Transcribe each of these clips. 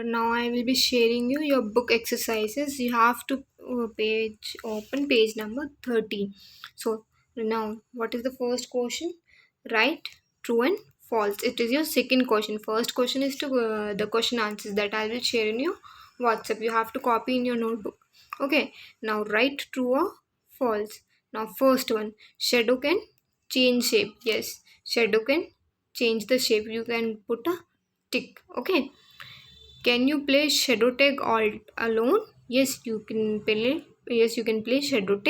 Now I will be sharing you your book exercises. You have to open page number 13. So now what is the first question? Right, true and false. It is your second question. First question is to the question answers that I will share in your WhatsApp. You have to copy in your notebook. Okay. Now write true or false. Now first one, shadow can change shape. Yes, shadow can change the shape. You can put a tick. Okay. Can you play shadow tag all alone? Yes, you can play. Yes, you can play shadow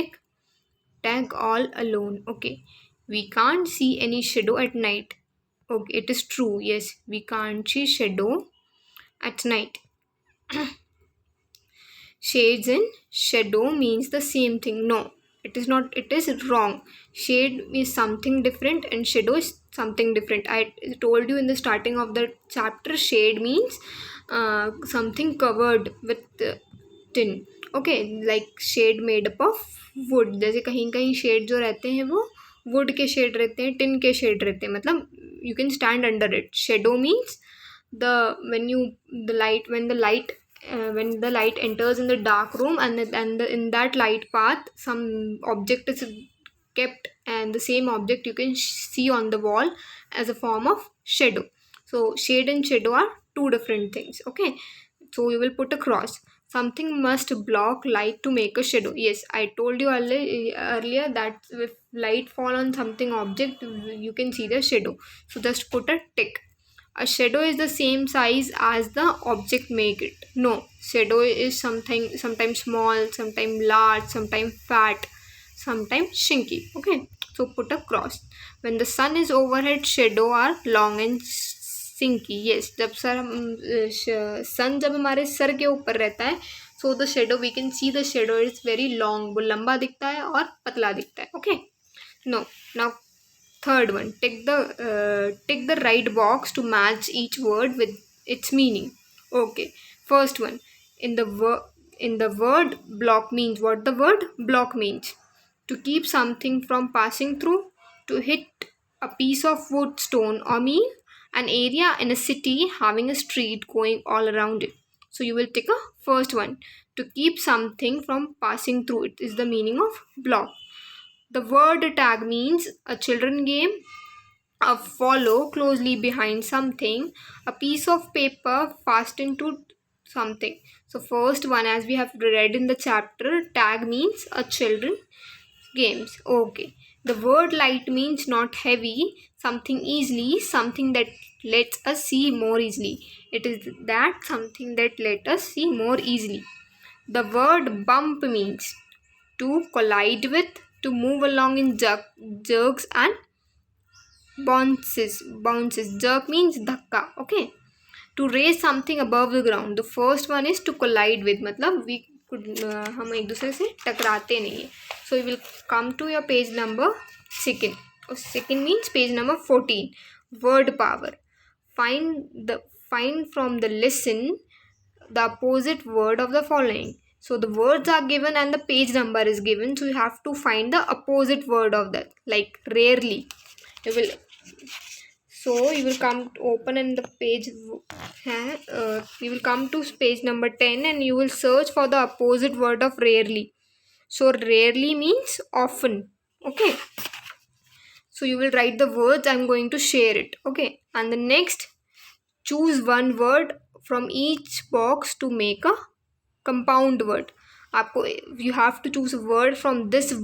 tag all alone. Okay. We can't see any shadow at night. Okay, it is true. Yes, we can't see shadow at night. Shades and shadow means the same thing. No, it is not. It is wrong. Shade is something different and shadow is something different. I told you in the starting of the chapter, shade means something covered with tin. Okay, like shade made up of wood. जैसे कहीं कहीं shade जो रहते हैं वो would के shade रहते हैं, टिन के शेड रहते हैं, मतलब you can stand under it. Shadow means when the light enters in the dark room, in that light path some object is kept, and the same object you can see on the wall as a form of shadow. So shade and shadow are two different things. Okay, so you will put a cross. Something must block light to make a shadow. Yes, I told you earlier that if light fall on something object, you can see the shadow. So just put a tick. A shadow is the same size as the object make it. No, shadow is something sometimes small, sometimes large, sometimes fat, sometimes shinky. Okay, so put a cross. When the sun is overhead, shadow are long and sinky. Yes, जब sun जब हमारे sir के ऊपर रहता है, so the shadow, we can see the shadow is very long. वो लंबा दिखता है और पतला दिखता है. Okay. No. Now third one, tick the right box to match each word with its meaning. Okay. First one, in the word block means what the word block means. To keep something from passing through, to hit a piece of wood, stone, or mean an area in a city having a street going all around it. So you will take a first one. To keep something from passing through, it is the meaning of block. The word tag means a children game, a follow closely behind something, a piece of paper fastened to something. So first one, as we have read in the chapter, tag means a children games. Okay. The word light means not heavy, something easily, something that lets us see more easily. It is that something that let us see more easily. The word bump means to collide with, to move along in jerks and bounces. Jerk means dhakka. Okay. To raise something above the ground. The first one is to collide with, मतलब we could हम एक दूसरे से टकराते नहीं है. So you will come to your page number second. Second means page number 14. Word power. Find from the lesson the opposite word of the following. So the words are given and the page number is given. So you have to find the opposite word of that. Like rarely. You will come open in the page. You will come to page number 10 and you will search for the opposite word of rarely. So rarely means often. Okay. So you will write the words. I'm going to share it. Okay. And the next, choose one word from each box to make a compound word. आपको you have to choose a word from this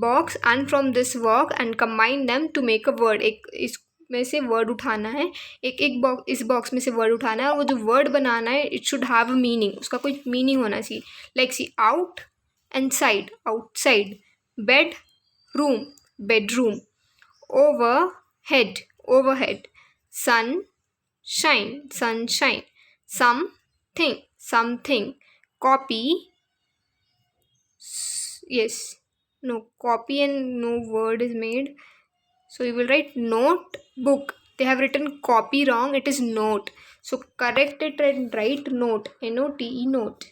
box and from this box and combine them to make a word. एक इसमें से word उठाना है, एक box, इस box में से word उठाना है और वो जो word बनाना है it should have a meaning. उसका कोई meaning होना चाहिए. Like see, out and side, outside, bed, room, bedroom, overhead, overhead, sun, shine, sunshine, something, something, copy. Yes, no copy and no word is made. So you will write note book. They have written copy wrong. It is note. So correct it and write note. Note. Note.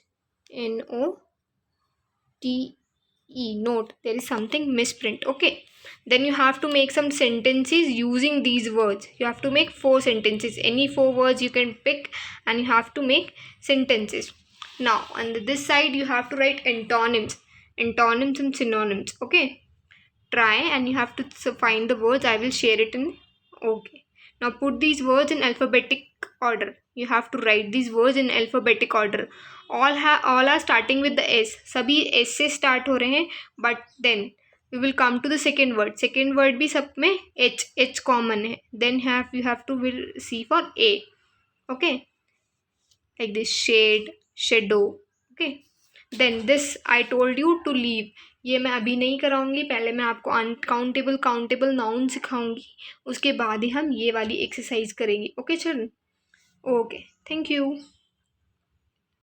E. Note, there is something misprint. Okay. Then you have to make some sentences using these words. You have to make 4 sentences. Any 4 words you can pick and you have to make sentences. Now, on this side, you have to write antonyms. Antonyms and synonyms. Okay. Try and you have to find the words. I will share it in. Okay. Now put these words in alphabetic order. You have to write these words in alphabetic order. All are starting with the S. सभी S से start हो रहे हैं. But then we will come to the second word. Second word भी सब में H common है. Then you have to will see for A. Okay. Like this, shade, shadow. Okay. Then this I told you to leave. ये मैं अभी नहीं कराऊंगी, पहले मैं आपको काउंटेबल नाउन सिखाऊंगी, उसके बाद ही हम ये वाली एक्सरसाइज करेंगे. ओके चल. Okay, thank you.